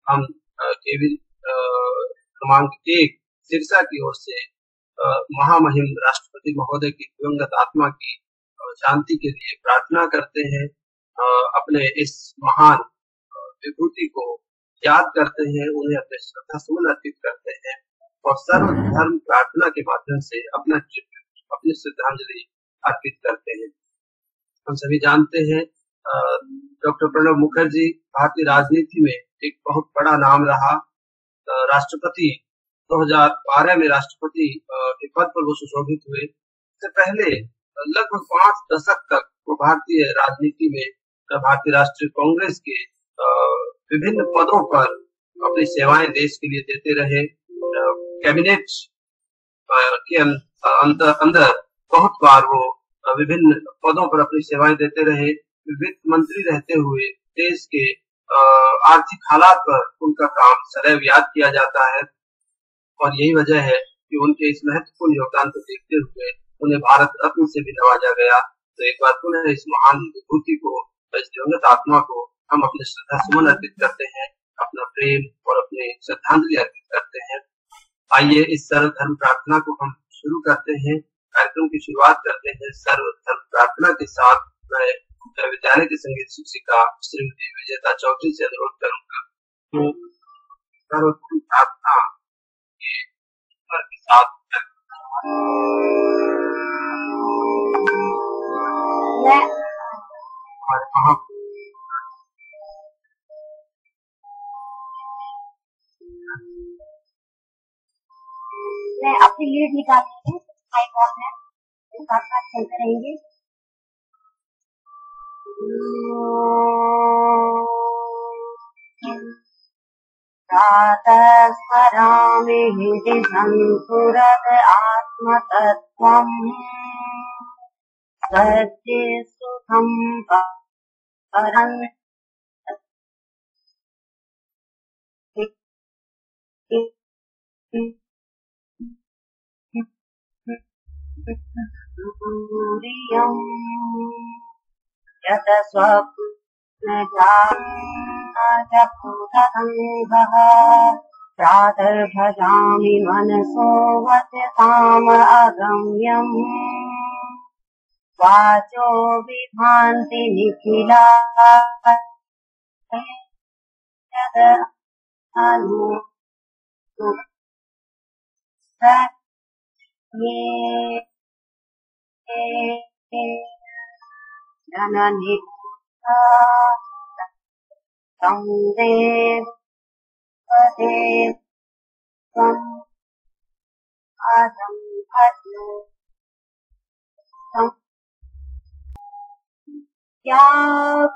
हम केवी क्रमांक 1 सिरसा की ओर से महामहिम राष्ट्रपति महोदय की दिवंगत आत्मा की शांति के लिए प्रार्थना करते हैं। अपने इस महान विभूति को याद करते हैं, उन्हें अपने श्रद्धा सुमन अर्पित करते हैं और सर्वधर्म प्रार्थना के माध्यम से अपनी श्रद्धांजलि अर्पित करते हैं। हम सभी जानते हैं डॉक्टर प्रणब मुखर्जी भारतीय राजनीति में एक बहुत बड़ा नाम रहा। राष्ट्रपति 2012 में राष्ट्रपति के पद पर वो सुशोभित हुए। इससे पहले लगभग 5 दशक तक वो भारतीय राजनीति में भारतीय राष्ट्रीय कांग्रेस के विभिन्न पदों पर अपनी सेवाएं देश के लिए देते रहे। कैबिनेट के अंदर बहुत बार वो विभिन्न पदों पर अपनी सेवाएं देते रहे। वित्त मंत्री रहते हुए देश के आर्थिक हालात पर उनका काम सदैव याद किया जाता है और यही वजह है कि उनके इस महत्वपूर्ण योगदान को देखते हुए उन्हें भारत रत्न से भी नवाजा गया। तो एक बार पुनः इस महान विभूति को, इस दिवंगत आत्मा को हम अपने श्रद्धा सुमन अर्पित करते हैं, अपना प्रेम और अपनी श्रद्धांजलि अर्पित करते हैं। आइए इस सर्वधर्म प्रार्थना को हम शुरू करते हैं, कार्यक्रम की शुरुआत करते हैं सर्वधर्म प्रार्थना के साथ। मैं विद्यालय की संगीत शिक्षिका श्रीमती विजेता चौधरी से अनुरोध करूंगा तो सर्वधर्म प्रार्थना के साथ मैं अपनी लीड निकालती हूँ, आइकॉन है, साथ साथ चलते रहेंगे। प्रातः स्मरामि हृदि संस्फुरत् आत्मतत्त्वम् सत्ये सुखं परं यत स्वप्नजातभूतसङ्गः प्रातर्भजामि मनसो वचसाम अगम्यम् वाचो विभान्ति निखिला जननी संदेव देव आदम भजो या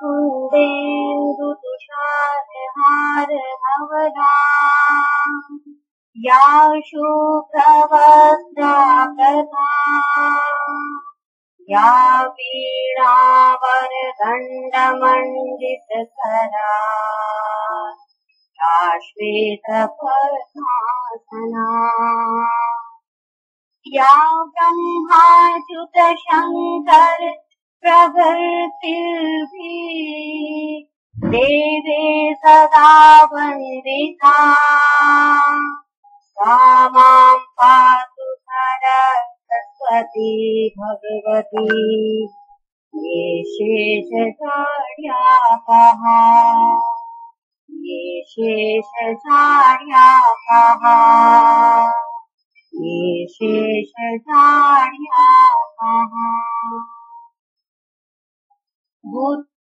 कुंदेन्दु तुषारहार धवला या शुभ्रवस्त्राकथा या वीणावरदण्डमण्डितकरा या श्वेतपद्मासना या ब्रह्माच्युत शङ्कर प्रभृतिर्भिः देवे सदा वन्दिता सा मां पातु सरस्वती भगवती ये शेषशाढ्यापः ये शेषशाढ्यापः ये शेषशाढ्यापः गुरुर्ब्रह्मा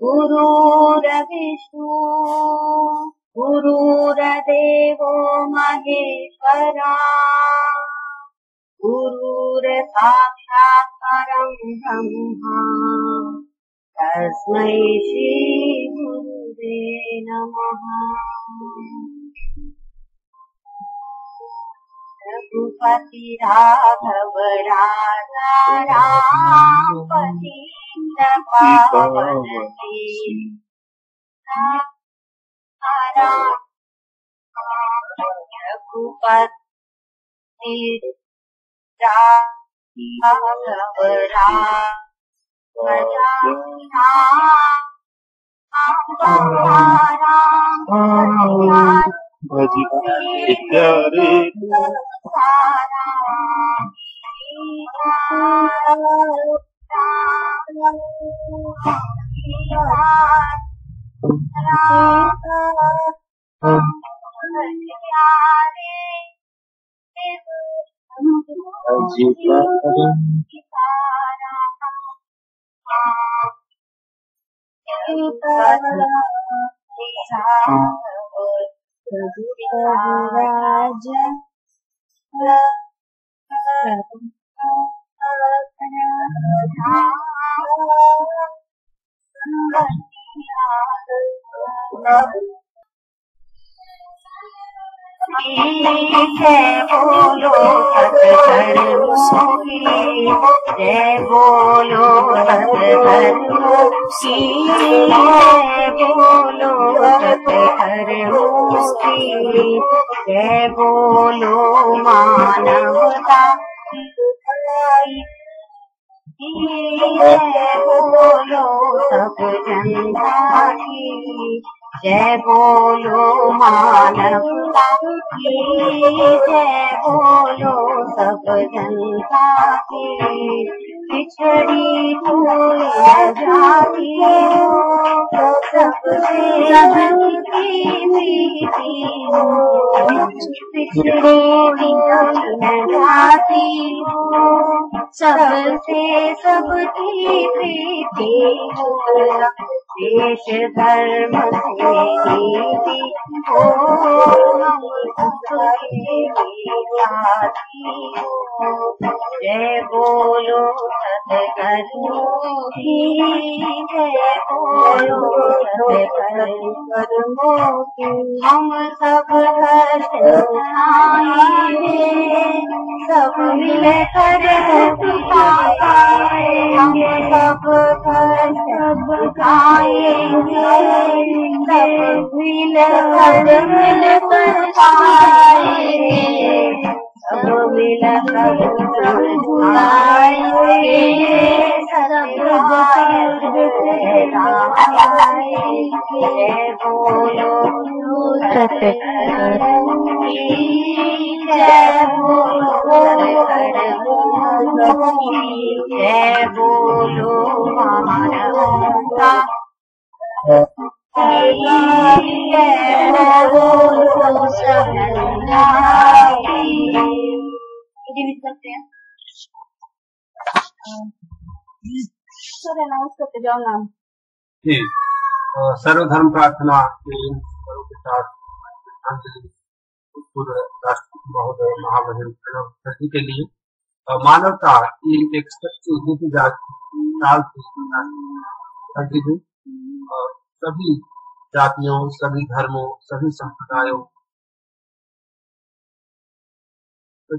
गुरुर्विष्णु गुरुर्देवो महेश्वरा गुरुर्साक्षात् परं ब्रह्मा तस्मै श्री गुरुवे नमः। रघुपति राघव राजा राम पतित पावन रघुपति राघव राजा राम जय बोलो सत्कर्मों की, जय बोलो सत्कर्मों की, जय बोलो सत्कर्मों की, जय बोलो मानवता की, जय बोलो सब जनता की, जय बोलो मानवता की, जय बोलो सब जनता की, पिछड़ी कोई जाति हो सबसे सबकी प्रीति हो, पिछड़ी कोई जाति हो सबसे सबकी प्रीति हो, देश धर्म से नीति हो सबके साथी हो, जय बोलो सत्कर्मों की, जय बोलो सत्कर्मों की, हम सब कष्ट उठाएंगे, सब मिलकर उठाएंगे, हम सब कष्ट उठाएंगे, सब मिलकर उठाएंगे, सब मिलकर उठाएंगे, सब जय बोलो सत्कर्मों की, जय बोलो सत्कर्मों की, जय बोलो मानवता की, जय बोलो सब जनता की। सर अनाउंस करते जाओ नाम। जी, सर्वधर्म प्रार्थना के इन स्वरों के साथ पूर्व राष्ट्रपति महोदय महामहिम प्रणब मुखर्जी के लिए मानवता की एक सच्ची नीति साल से सभी जातियों, सभी धर्मों, सभी संप्रदायों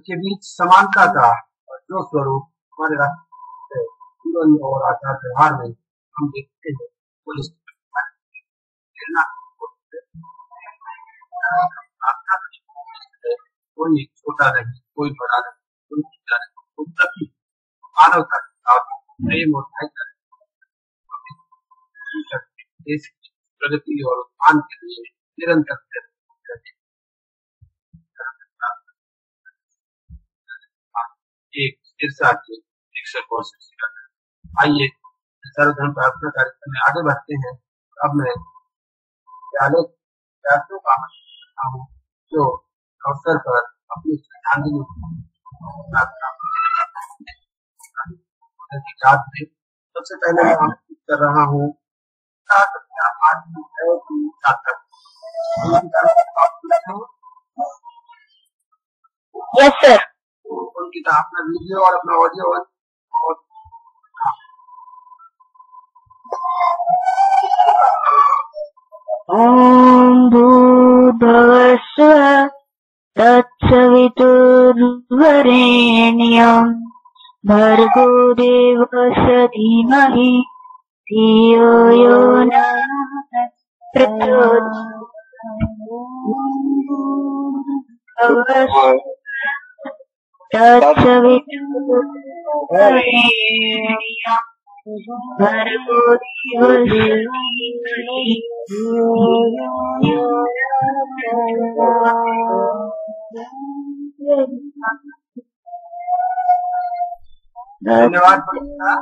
के बीच समानता का जो स्वरूप हमारे राष्ट्र जीवन और आचार व्यवहार में हम देखते हैं, वो कोई छोटा नहीं, कोई बड़ा नहीं, कोई छोटा नहीं, कोई सभी मानवता के साथ प्रेम और भाईचारे देश की प्रगति और उत्थान के लिए निरंतर प्रयत्न करते हैं। एक ईर्षा के शिक्षक और शिक्षिका। आइए सर्वधर्म प्रार्थना कार्यक्रम में आगे बढ़ते हैं। अब मैं विद्यालय विद्यार्थियों का आमंत्रण करता हूँ जो अवसर पर अपनी श्रद्धांजलि सबसे पहले मैं आमंत्रित कर रहा हूँ यस सर। उनकी अपना वीडियो और अपना ऑडियो ओम भूर्भुवस्सुः तत्सवितुर्वरेण्यं भर्गो देवस्य धीमहि धियो यो नः प्रचोदयात्। तत्सवितुर्वरेण्यं धन्यवाद पंडिता।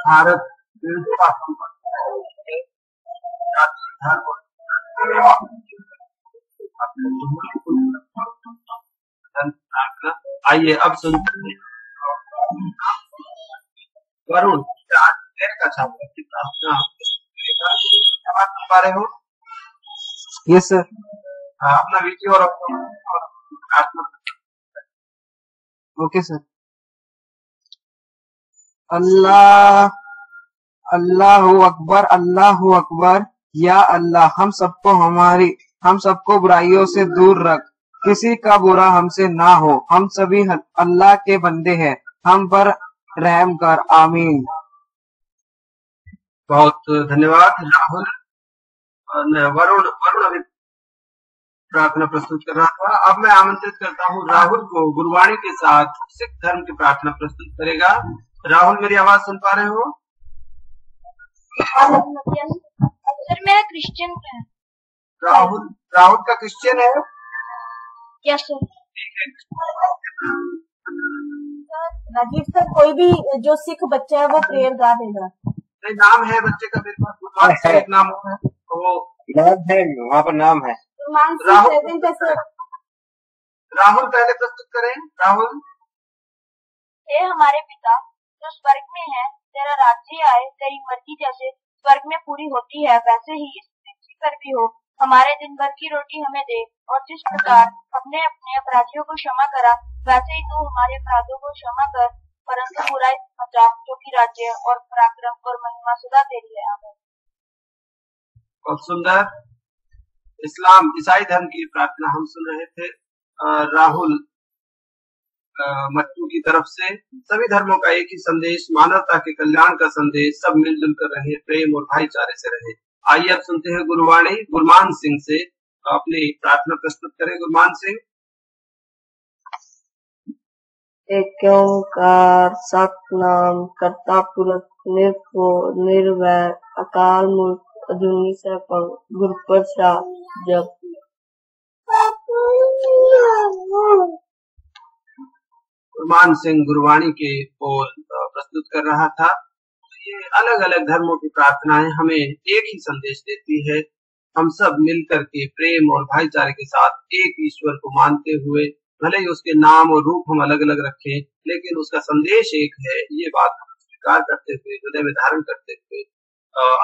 भारत आइए अब सुनते हैं वरुण का छात्र की प्रार्थना पा रहे हो। Yes sir. अपना वीडियो और ओके सर। अल्लाह अल्लाहु अकबर, अल्लाहु अकबर। या अल्लाह हम सबको बुराइयों से दूर रख, किसी का बुरा हमसे ना हो। हम सभी अल्लाह के बंदे हैं, हम पर रहम कर, आमीन। बहुत धन्यवाद राहुल। वरुण अभी प्रार्थना प्रस्तुत कर रहा था। अब मैं आमंत्रित करता हूँ राहुल को गुरबाणी के साथ सिख धर्म की प्रार्थना प्रस्तुत करेगा। राहुल मेरी आवाज सुन पा रहे हो? सर मेरा क्रिश्चियन है। राहुल का क्रिश्चियन है? Yes sir. राजीव सर कोई भी जो सिख बच्चा है वो प्रेयर गा देगा। नहीं, नाम है बच्चे का मेरे पास, एक नाम है वो नाम है, वहाँ पर नाम है। राहुल पहले प्रस्तुत करें। राहुल। हे हमारे पिता जो स्वर्ग में है, तेरा राज्य आए, तेरी मर्जी जैसे स्वर्ग में पूरी होती है वैसे ही इस पृथ्वी पर भी हो। हमारे दिन भर की रोटी हमें दे, और जिस प्रकार हमने अपने अपराधियों को क्षमा करा वैसे ही तू हमारे अपराधों को क्षमा कर, परंतु बुराई से बचा, जो कि राज्य और पराक्रम और महिमा सदा तेरी है। आमीन। बहुत सुंदर। इस्लाम ईसाई धर्म की प्रार्थना हम सुन रहे थे राहुल मट्टू की तरफ से। सभी धर्मों का एक ही संदेश, मानवता के कल्याण का संदेश, सब मिलजुल कर रहे, प्रेम और भाईचारे से रहे। आइए अब सुनते हैं गुरबाणी गुरमान सिंह से। अपनी प्रार्थना प्रस्तुत करें गुरमान सिंह। एक ओंकार सतनाम करता पुरख निर्वैर अकाल मूर्त अजूनी सैभं गुर प्रसाद जप। गुरमान सिंह गुरबाणी के बोल प्रस्तुत कर रहा था। ये अलग अलग धर्मों की प्रार्थनाएं हमें एक ही संदेश देती है। हम सब मिलकर के प्रेम और भाईचारे के साथ एक ईश्वर को मानते हुए, भले ही उसके नाम और रूप हम अलग अलग रखें, लेकिन उसका संदेश एक है, ये बात हम स्वीकार करते हुए, हृदय में धारण करते हुए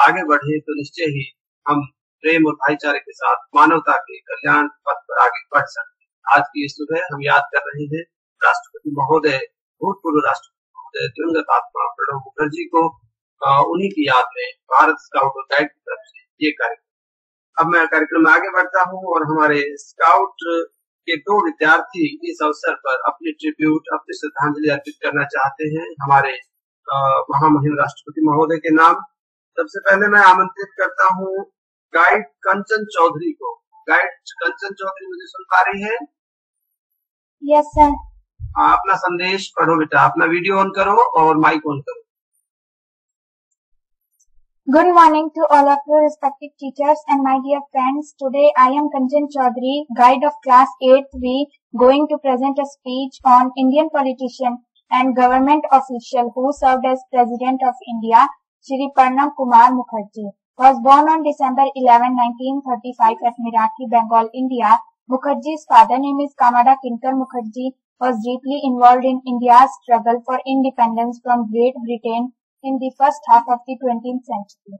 आगे बढ़े तो निश्चय ही हम प्रेम और भाईचारे के साथ मानवता के कल्याण पथ पर आगे बढ़ सकते हैं। आज की सुबह हम याद कर रहे हैं राष्ट्रपति महोदय, भूतपूर्व राष्ट्रपति महोदय दिवंगत आत्मा प्रणब मुखर्जी को। उन्हीं की याद में भारत स्काउट और गाइड की तरफ से ये कार्यक्रम। अब मैं कार्यक्रम में आगे बढ़ता हूँ और हमारे स्काउट के 2 विद्यार्थी इस अवसर पर अपनी ट्रिब्यूट, अपनी श्रद्धांजलि अर्पित करना चाहते हैं हमारे महामहिम राष्ट्रपति महोदय के नाम। सबसे पहले मैं आमंत्रित करता हूँ गाइड कंचन चौधरी को। गाइड कंचन चौधरी मुझे सुन पा रही है? Yes sir. अपना संदेश पढ़ो बेटा, अपना वीडियो ऑन करो और माइक ऑन करो। Good morning to all of you respected teachers and my dear friends. Today I am Kanchan Chaudhary, guide of class 8B, going to present a speech on Indian politician and government official who served as President of India, Shri Pranab Kumar Mukherjee. Was born on December 11, 1935 at Marathi, Bengal, India. Mukherjee's father name is Kamada Kinkar Mukherjee, was deeply involved in India's struggle for independence from Great Britain in the first half of the 20th century.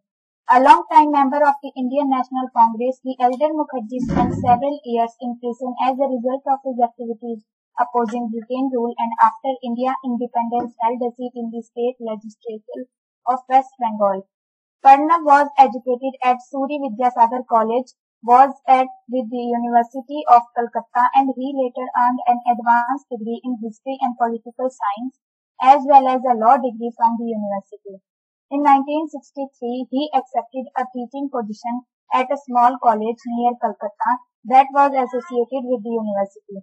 A long-time member of the Indian National Congress, the elder Mukherjee spent several years in prison as a result of his activities opposing Britain rule, and after India independence held a seat in the state legislature of West Bengal. Pranab was educated at Suri Vidyasagar College, was with the University of Calcutta, and he later earned an advanced degree in history and political science, as well as a law degree from the university. In 1963, he accepted a teaching position at a small college near Calcutta that was associated with the university.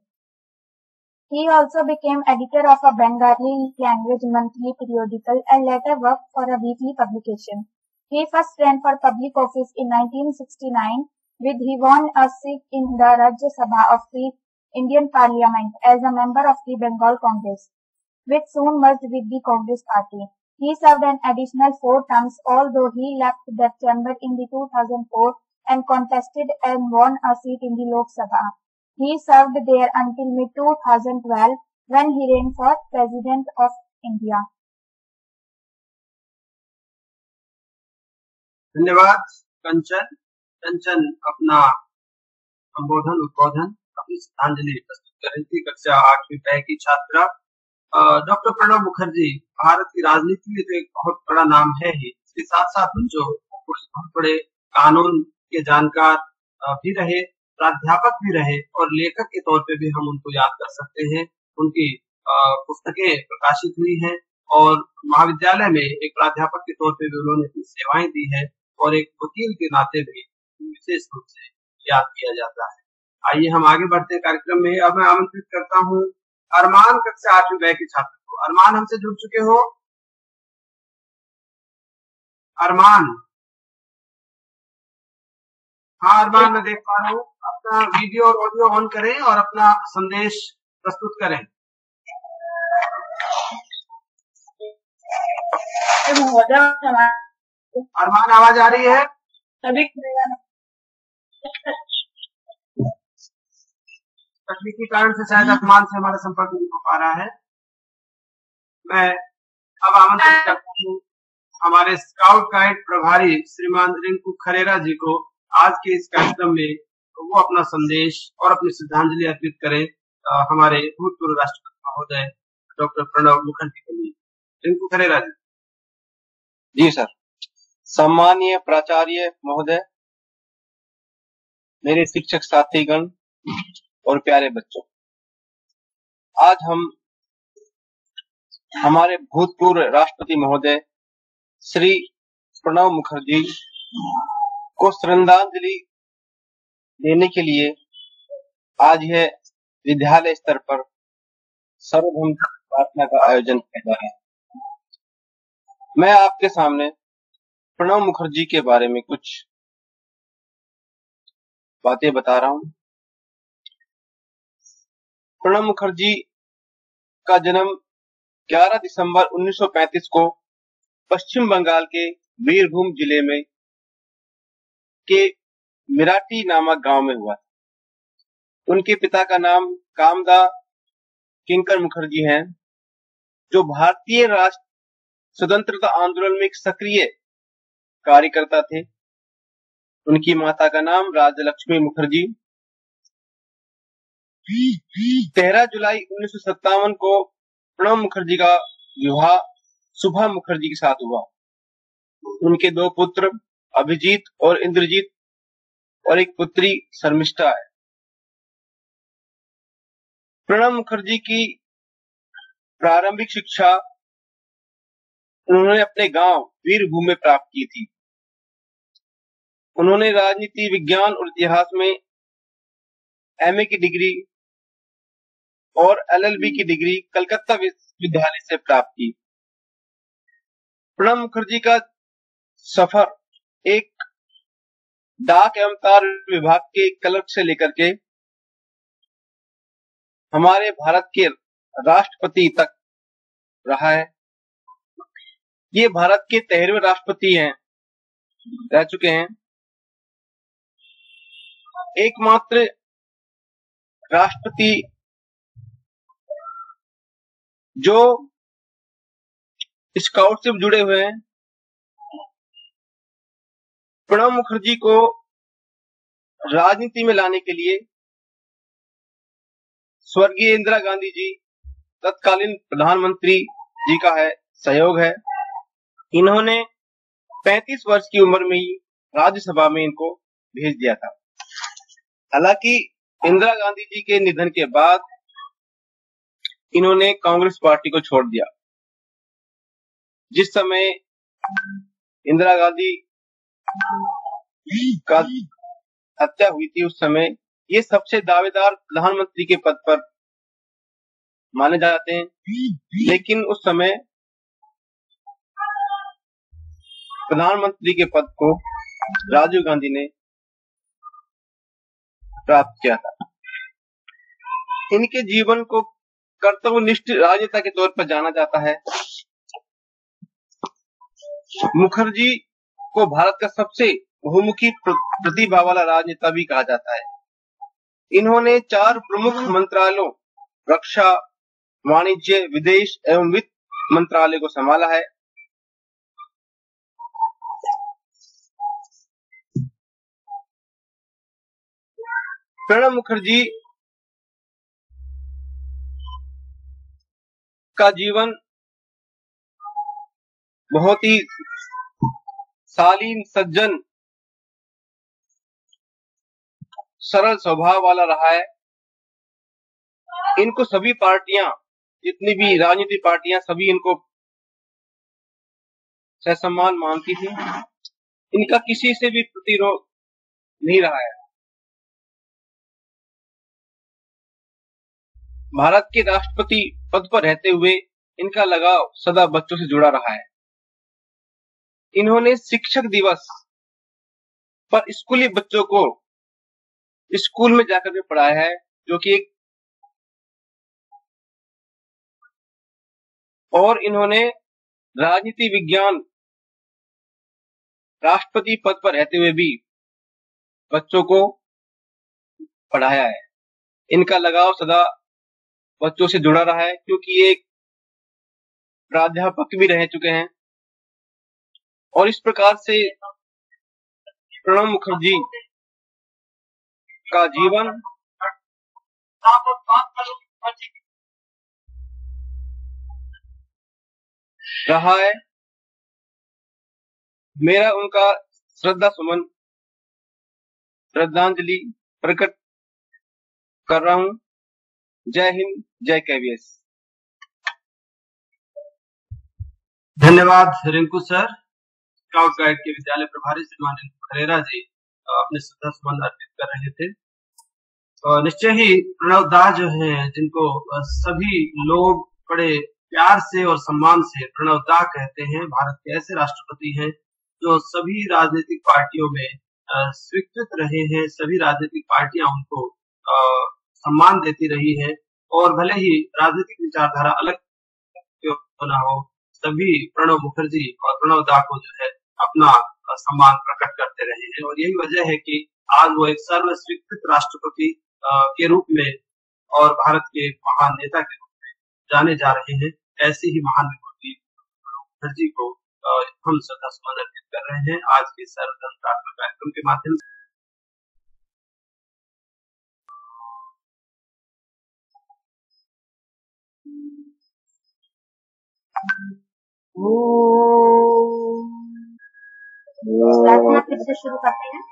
He also became editor of a Bengali language monthly periodical and later worked for a weekly publication. He first ran for public office in 1969 with he won a seat in the Rajya Sabha of the Indian Parliament as a member of the Bengal Congress, which soon merged with the Congress party. He served an additional 4 terms, although he left that chamber in the 2004 and contested and won a seat in the Lok Sabha. He served there until mid-2012 when he ran for President of India. धन्यवाद कंचन। कंचन अपना संबोधन उद्बोधन अपनी श्रद्धांजलि प्रस्तुत कर रही थी। कक्षा 8वीं ब की छात्रा डॉक्टर प्रणब मुखर्जी भारत की राजनीति में तो एक बहुत बड़ा नाम है ही, इसके साथ साथ जो बहुत बड़े कानून के जानकार भी रहे, प्राध्यापक भी रहे और लेखक के तौर पे भी हम उनको याद कर सकते हैं। उनकी पुस्तकें प्रकाशित हुई हैं और महाविद्यालय में एक प्राध्यापक के तौर पे भी उन्होंने अपनी सेवाएं दी है और एक वकील के नाते भी विशेष रूप से याद किया जाता है। आइए हम आगे बढ़ते हैं कार्यक्रम में। अब मैं आमंत्रित करता हूँ अरमान, कक्षा 8वीं ब के छात्र को। अरमान, हमसे जुड़ चुके हो? अरमान? हाँ अरमान, मैं देख पा रहा हूँ। अपना वीडियो और ऑडियो ऑन करें और अपना संदेश प्रस्तुत करें। अरमान, आवाज आ रही है? तकनीकी कारण से शायद अरमान से हमारा संपर्क नहीं हो पा रहा है। मैं अब आमंत्रित करता हूँ हमारे स्काउट गाइड प्रभारी श्रीमान रिंकू खरेरा जी को आज के इस कार्यक्रम में वो अपना संदेश और अपनी श्रद्धांजलि अर्पित करें हमारे भूतपूर्व राष्ट्रपति महोदय डॉक्टर प्रणब मुखर्जी के लिए। रिंकू खरेरा जी। जी सर। सम्मानीय प्राचार्य महोदय, मेरे शिक्षक साथीगण और प्यारे बच्चों, आज हम हमारे भूतपूर्व राष्ट्रपति महोदय श्री प्रणब मुखर्जी को श्रद्धांजलि देने के लिए आज यह विद्यालय स्तर पर सर्वधर्म प्रार्थना का आयोजन किया जा रहा है। मैं आपके सामने प्रणब मुखर्जी के बारे में कुछ बातें बता रहा हूं। प्रणब मुखर्जी का जन्म 11 दिसंबर 1935 को पश्चिम बंगाल के बीरभूम जिले में के मिराटी नामक गांव में हुआ। उनके पिता का नाम कामदा किंकर मुखर्जी हैं, जो भारतीय राष्ट्र स्वतंत्रता आंदोलन में एक सक्रिय कार्यकर्ता थे। उनकी माता का नाम राजलक्ष्मी मुखर्जी। 13 जुलाई 1957 को प्रणब मुखर्जी का विवाह सुभा मुखर्जी के साथ हुआ। उनके 2 पुत्र अभिजीत और इंद्रजीत और एक पुत्री शर्मिष्ठा है। प्रणब मुखर्जी की प्रारंभिक शिक्षा उन्होंने अपने गांव वीरभूम में प्राप्त की थी। उन्होंने राजनीति विज्ञान और इतिहास में एमए की डिग्री और एलएलबी की डिग्री कलकत्ता विश्वविद्यालय से प्राप्त की। प्रणब मुखर्जी का सफर एक डाक एवं तार विभाग के क्लर्क से लेकर के हमारे भारत के राष्ट्रपति तक रहा है। ये भारत के 13वें राष्ट्रपति रह चुके हैं। एकमात्र राष्ट्रपति जो स्काउट से जुड़े हुए हैं। प्रणब मुखर्जी को राजनीति में लाने के लिए स्वर्गीय इंदिरा गांधी जी, तत्कालीन प्रधानमंत्री जी का सहयोग है। इन्होंने 35 वर्ष की उम्र में ही राज्यसभा में इनको भेज दिया था। हालांकि इंदिरा गांधी जी के निधन के बाद इन्होंने कांग्रेस पार्टी को छोड़ दिया। जिस समय इंदिरा गांधी का हत्या हुई थी, उस समय ये सबसे दावेदार प्रधानमंत्री के पद पर माने जाते हैं, लेकिन उस समय प्रधानमंत्री के पद को राजीव गांधी ने प्राप्त किया था। इनके जीवन को कर्तव्यनिष्ठ राजनेता के तौर पर जाना जाता है। मुखर्जी को भारत का सबसे बहुमुखी प्रतिभा वाला राजनेता भी कहा जाता है। इन्होंने 4 प्रमुख मंत्रालयों रक्षा, वाणिज्य, विदेश एवं वित्त मंत्रालय को संभाला है। प्रणब मुखर्जी का जीवन बहुत ही शालीन, सज्जन, सरल स्वभाव वाला रहा है। इनको सभी पार्टियां, जितनी भी राजनीतिक पार्टियां, सभी इनको ससम्मान मानती थी। इनका किसी से भी प्रतिरोध नहीं रहा है। भारत के राष्ट्रपति पद पर रहते हुए इनका लगाव सदा बच्चों से जुड़ा रहा है। इन्होंने शिक्षक दिवस पर स्कूली बच्चों को स्कूल में जाकर के पढ़ाया है, जो कि एक, और इन्होंने राजनीति विज्ञान राष्ट्रपति पद पर रहते हुए भी बच्चों को पढ़ाया है। इनका लगाव सदा बच्चों से जुड़ा रहा है, क्योंकि ये एक प्राध्यापक भी रह चुके हैं। और इस प्रकार से प्रणब मुखर्जी का जीवन रहा है। मेरा उनका श्रद्धा सुमन, श्रद्धांजलि प्रकट कर रहा हूं। जय हिंद, जय केवीएस। धन्यवाद रिंकू सर। स्काउट गाइड के विद्यालय प्रभारी श्रीमान रिंकू खरेरा जी अपने श्रद्धा सुमन अर्पित कर रहे थे। और निश्चय ही प्रणब दा जो है, जिनको सभी लोग बड़े प्यार से और सम्मान से प्रणब दा कहते हैं, भारत के ऐसे राष्ट्रपति हैं जो सभी राजनीतिक पार्टियों में स्वीकृत रहे हैं। सभी राजनीतिक पार्टियां उनको सम्मान देती रही है, और भले ही राजनीतिक विचारधारा अलग क्यों ना हो, सभी प्रणब मुखर्जी और प्रणब दा को जो है अपना सम्मान प्रकट करते रहे हैं। और यही वजह है कि आज वो एक सर्व स्वीकृत राष्ट्रपति के रूप में और भारत के महान नेता के रूप में जाने जा रहे हैं। ऐसी ही महान विभूति प्रणब मुखर्जी को हम श्रद्धा सुमन अर्पित कर रहे हैं आज के सर्वधर्म प्रार्थना कार्यक्रम के माध्यम से। प्रार्थना फिर से शुरू करते हैं।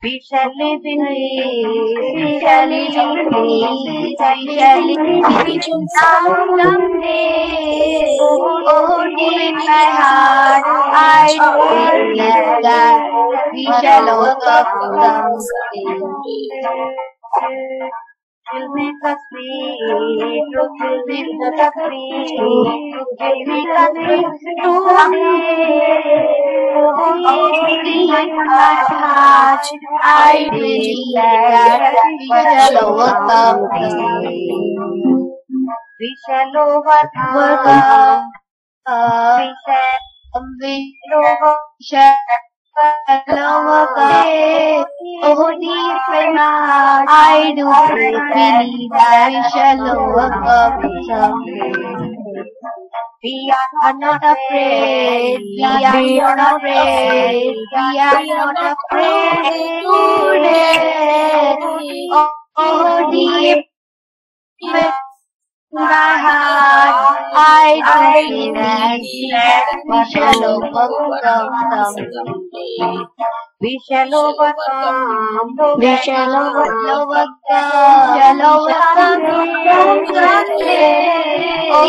We shall live in peace, we shall live in peace, we shall live in peace someday. Oh, deep in my heart, I believe that we shall overcome someday. Give me the sweet, give me the sweet, give me the sweet to me. My heart, I believe that we shall overcome. We shall overcome. We shall overcome. Oh, deep in my heart, I do believe that we shall overcome someday. We are not afraid. We are not afraid. We are not afraid today. Oh, deep in my heart, I do believe that we shall overcome someday. We shall overcome. We shall overcome. Shall overcome someday. Oh,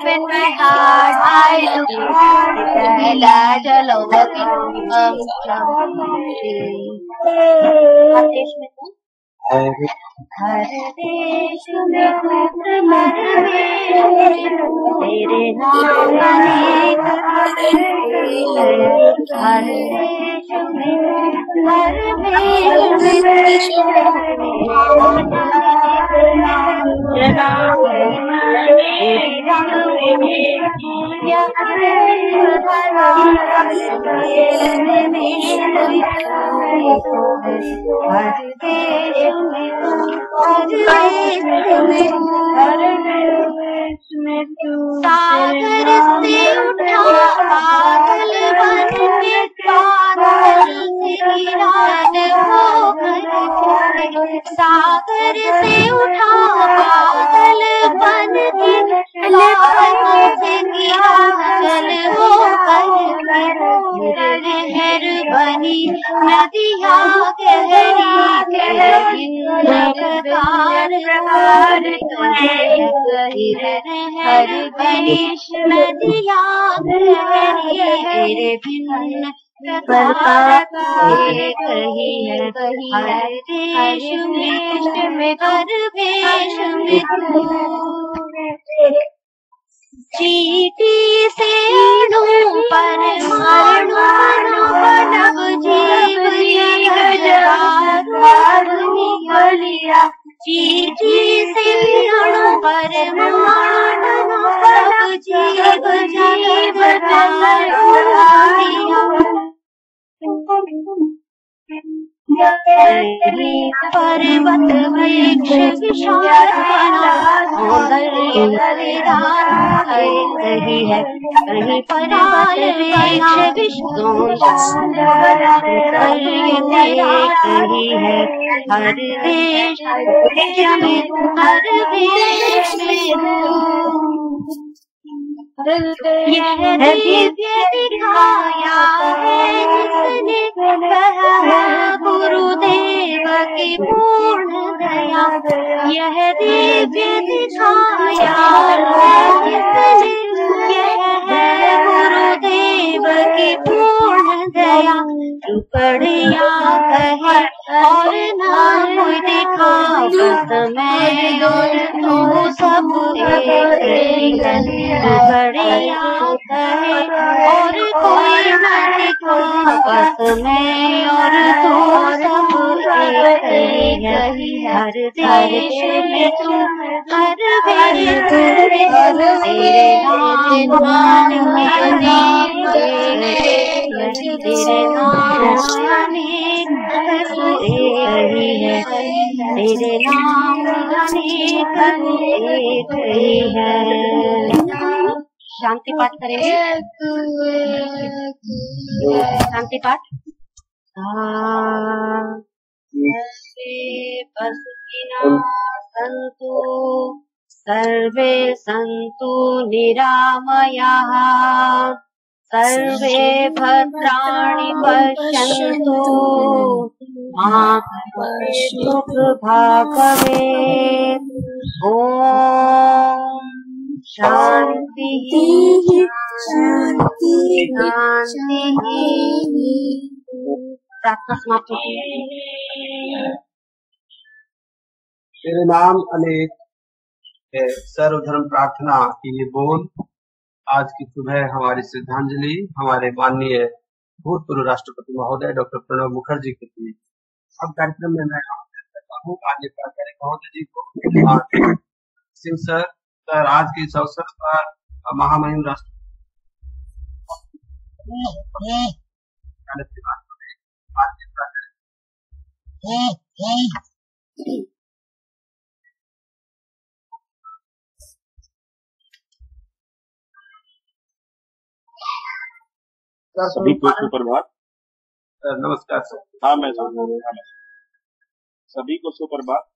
in my heart, I do believe that shall overcome someday. हर देश में तेरे नाम अनेक हर देश में सागर से उठा बादल बन के बादल गिरान हो सागर से उठा बादल बन के गिरान हो लहर बनी नदिया गहरी लगातार हर बनिश नदिया गहरी भिन्न प्रकार कही है हर देश में हर वेश में चीटी से अणु परमाणु बनब जीव बलिया चीटी से अणु परमाणु बनब जीव पर्वत वृक्ष विशाल कहीं है कहीं पराल वृक्ष विशाल कहीं है हर देश में यह दिव्य दिखाया है जिसने कहा गुरुदेव की पूर्ण दया यह दिव्य दिखाया है जिसने यह है गुरुदेव की पूर्ण दया टुकड़िया कहे और ना कोई दिखा बस मैं तू सब एक टुकड़िया कहे और कोई ना दिखा बस मैं और तू सब एक हर देश में तू हर वेश तेरे नाम तेरे नाम अनेक है तेरे नाम अनेक है शांति पाठ करेंगे शांति पाठ सर्वे सन्तु निरामयाः सर्वे भद्राणि पश्यन्तु मा कश्चित् दुःखभाग् भवेत् ॐ शान्ति शान्ति प्रार्थना समाप्त होती है। तेरे नाम अनेक है, सर्वधर्म प्रार्थना की ये बोल। आज की सुबह हमारी श्रद्धांजलि हमारे माननीय भूतपूर्व राष्ट्रपति महोदय डॉक्टर प्रणब मुखर्जी के लिए। अब कार्यक्रम में मैं आमंत्रित करता हूँ माननीय प्राचार्य महोदय जी को। सिंह सर आज के इस अवसर पर महामहिम राष्ट्रपति सभी को सुप्रभात। सर नमस्कार सर। हाँ मैं सभी को सुप्रभात।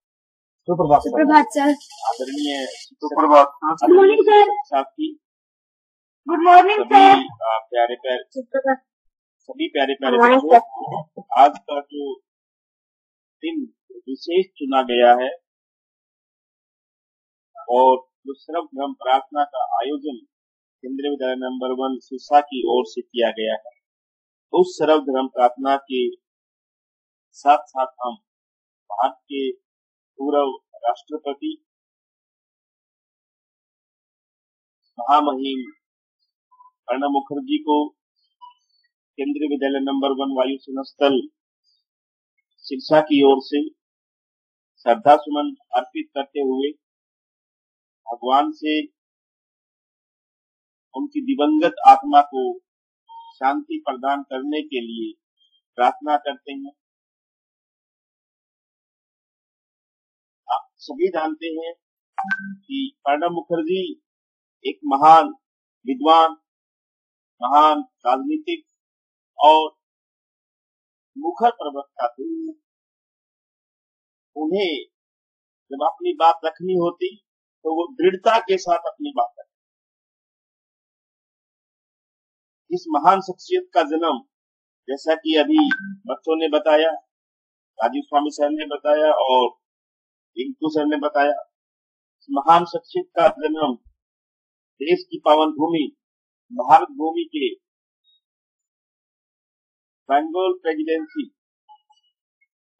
सुप्रभात सर। आदरणीय सुप्रभात गुड मॉर्निंग सर। साथी, गुड मॉर्निंग सर। सभी प्यारे बच्चों, आज का जो दिन विशेष चुना गया है और जो सर्वधर्म प्रार्थना का आयोजन केंद्रीय विद्यालय नंबर 1 सिरसा की ओर से किया गया है, उस सर्वधर्म प्रार्थना के साथ साथ हम भारत के पूर्व राष्ट्रपति महामहिम प्रणब मुखर्जी को केंद्रीय विद्यालय नंबर 1 वायु सेना स्थल सिरसा की ओर से श्रद्धा सुमन अर्पित करते हुए भगवान से उनकी दिवंगत आत्मा को शांति प्रदान करने के लिए प्रार्थना करते हैं। आप सभी जानते हैं कि प्रणब मुखर्जी एक महान विद्वान, महान राजनीतिक और मुखर प्रवक्ता थे। उन्हें जब अपनी बात रखनी होती तो वो दृढ़ता के साथ अपनी बात रखते। इस महान शख्सियत का जन्म, जैसा कि अभी बच्चों ने बताया, राजीव स्वामी सर ने बताया और रिंकू सर ने बताया, इस महान शख्सियत का जन्म देश की पावन भूमि भारत भूमि के बंगाल प्रेसिडेंसी,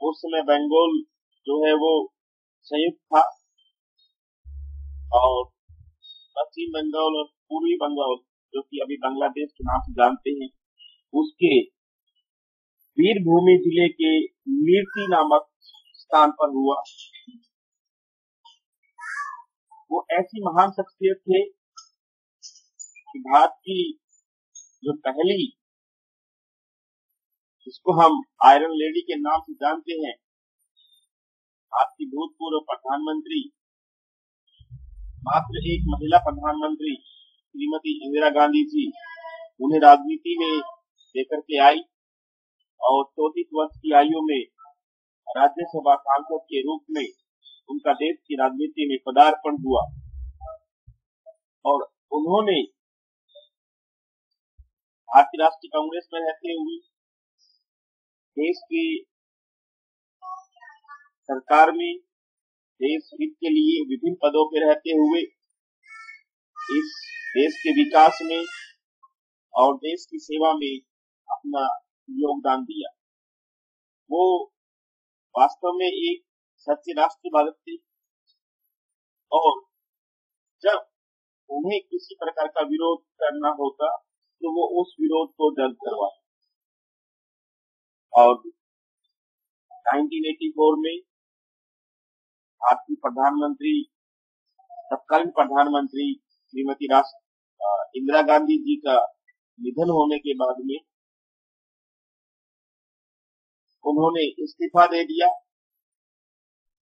उस समय बंगाल जो है वो संयुक्त था और पश्चिम बंगाल और पूर्वी बंगाल जो कि अभी बांग्लादेश के नाम से जानते हैं, उसके वीरभूमि जिले के मीरती नामक स्थान पर हुआ। वो ऐसी महान शख्सियत थे कि भारत की जो पहली, जिसको हम आयरन लेडी के नाम से जानते हैं, भारत की भूतपूर्व प्रधानमंत्री, मात्र एक महिला प्रधानमंत्री श्रीमती इंदिरा गांधी जी उन्हें राजनीति में लेकर के आई और 34 वर्ष की आयु में राज्यसभा सांसद के रूप में उनका देश की राजनीति में पदार्पण हुआ और उन्होंने भारतीय राष्ट्रीय कांग्रेस में रहते हुए देश की सरकार में देश हित के लिए विभिन्न पदों पर रहते हुए इस देश के विकास में और देश की सेवा में अपना योगदान दिया। वो वास्तव में एक सच्चे राष्ट्रभक्त थे और जब उन्हें किसी प्रकार का विरोध करना होता तो वो उस विरोध को दर्ज करवाते और 1984 में भारतीय प्रधानमंत्री, तत्कालीन प्रधानमंत्री श्रीमती इंदिरा गांधी जी का निधन होने के बाद में उन्होंने इस्तीफा दे दिया,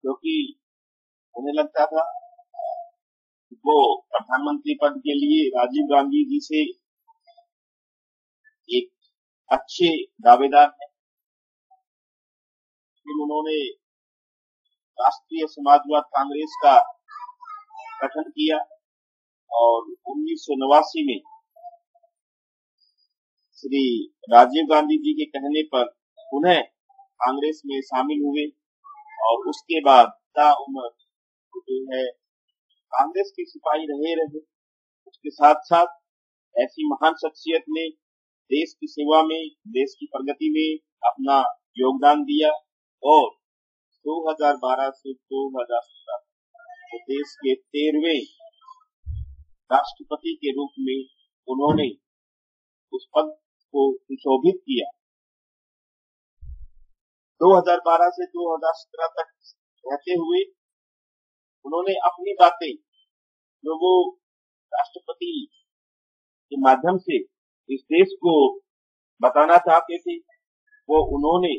क्योंकि उन्हें लगता था वो प्रधानमंत्री पद के लिए राजीव गांधी जी से एक अच्छे दावेदार हैं। फिर उन्होंने राष्ट्रीय समाजवाद कांग्रेस का गठन किया और 1989 में श्री राजीव गांधी जी के कहने पर पुनः कांग्रेस में शामिल हुए और उसके बाद ताउम्र जो है कांग्रेस के सिपाही रहे। उसके साथ साथ ऐसी महान शख्सियत ने देश की सेवा में, देश की प्रगति में अपना योगदान दिया और 2012 से 2017 तो देश के 13वें राष्ट्रपति के रूप में उन्होंने उस पद को सुशोभित किया। 2012 से 2017 तक रहते हुए उन्होंने अपनी बातें जो वो राष्ट्रपति के माध्यम से इस देश को बताना चाहते थे वो उन्होंने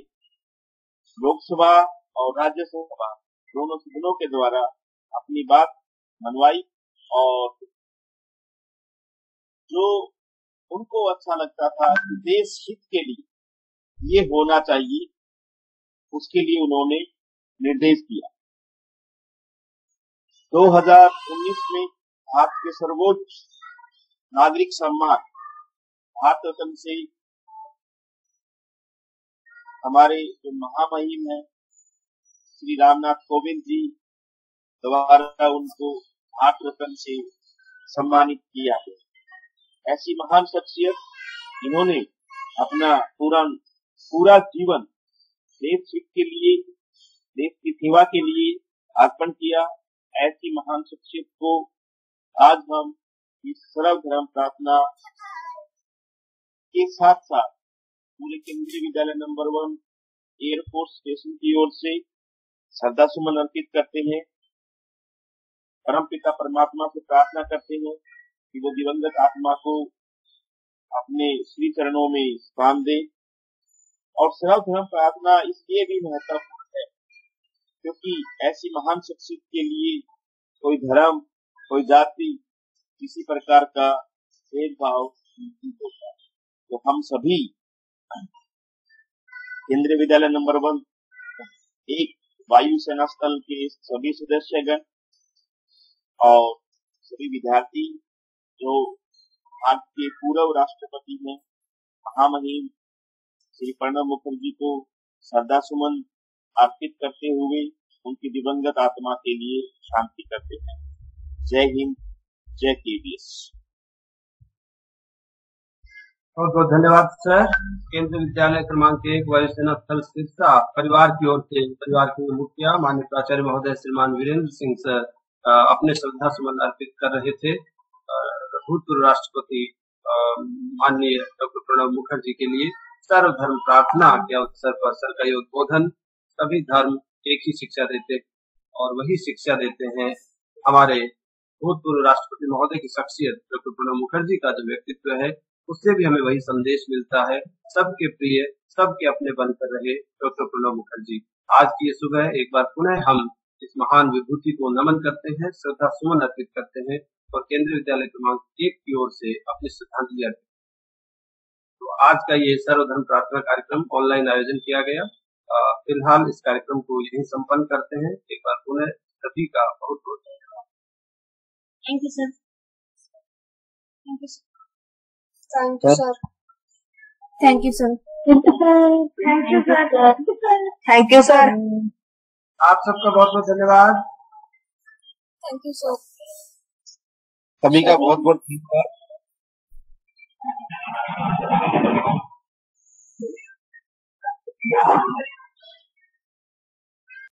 लोकसभा और राज्यसभा दोनों सदनों के द्वारा अपनी बात मनवाई और जो उनको अच्छा लगता था कि देश हित के लिए ये होना चाहिए उसके लिए उन्होंने निर्देश दिया। 2019 में भारत के सर्वोच्च नागरिक सम्मान भारत रत्न से हमारे जो महामहिम हैं श्री रामनाथ कोविंद जी द्वारा उनको भारत रत्न से सम्मानित किया है। ऐसी महान शख्सियत जिन्होंने अपना पूरा जीवन देश हित के लिए देश की सेवा के लिए अर्पण किया, ऐसी महान शख्सियत को आज हम इस सर्वधर्म प्रार्थना के साथ साथ पूरे केंद्रीय विद्यालय नंबर 1 एयरफोर्स स्टेशन की ओर से श्रद्धा सुमन अर्पित करते हैं। परमपिता परमात्मा से प्रार्थना करते हैं कि वो दिवंगत आत्मा को अपने श्री चरणों में स्थान दे। और सर्वधर्म प्रार्थना इसलिए भी महत्वपूर्ण है क्योंकि ऐसी महान शख्सियत के लिए कोई धर्म, कोई जाति, किसी प्रकार का भेदभाव नहीं होता। तो हम सभी केंद्रीय विद्यालय नंबर 1 एक वायुसेना स्थल के सभी सदस्यगण और सभी विद्यार्थी जो भारत के पूर्व राष्ट्रपति हैं महामहिम श्री प्रणब मुखर्जी को श्रद्धा सुमन अर्पित करते हुए उनकी दिवंगत आत्मा के लिए शांति करते हैं। जय हिंद, जय केवीएस। बहुत बहुत धन्यवाद सर। केंद्रीय विद्यालय क्रमांक 1 वायुसेना स्थल सिरसा परिवार की ओर से परिवार के मुखिया माननीय प्राचार्य महोदय श्रीमान वीरेंद्र सिंह सर अपने श्रद्धा सुमन अर्पित कर रहे थे। भूतपूर्व राष्ट्रपति माननीय डॉक्टर प्रणब मुखर्जी के लिए सर्वधर्म प्रार्थना के अवसर पर सर का उद्बोधन। सभी धर्म एक ही शिक्षा देते और वही शिक्षा देते हैं। हमारे भूतपूर्व राष्ट्रपति महोदय की शख्सियत डॉक्टर प्रणब मुखर्जी का जो व्यक्तित्व है उससे भी हमें वही संदेश मिलता है। सबके प्रिय, सबके अपने बनकर रहे डॉक्टर प्रणब मुखर्जी। आज की ये सुबह एक बार पुनः हम इस महान विभूति को नमन करते हैं, श्रद्धा सुमन अर्पित करते हैं और केंद्रीय विद्यालय क्रमांक 1 की ओर से अपनी श्रद्धांजलि अर्पित। तो आज का ये सर्वधर्म प्रार्थना कार्यक्रम ऑनलाइन आयोजन किया गया। फिलहाल इस कार्यक्रम को यहीं संपन्न करते हैं। एक बार पुनः सभी का बहुत बहुत धन्यवाद। Thank you sir. Thank you, sir. Thank you, sir. Thank you sir. Thank you, sir. Thank you sir. आप सबका बहुत बहुत धन्यवाद। Thank you, sir. सभी का बहुत बहुत धन्यवाद। Yeah.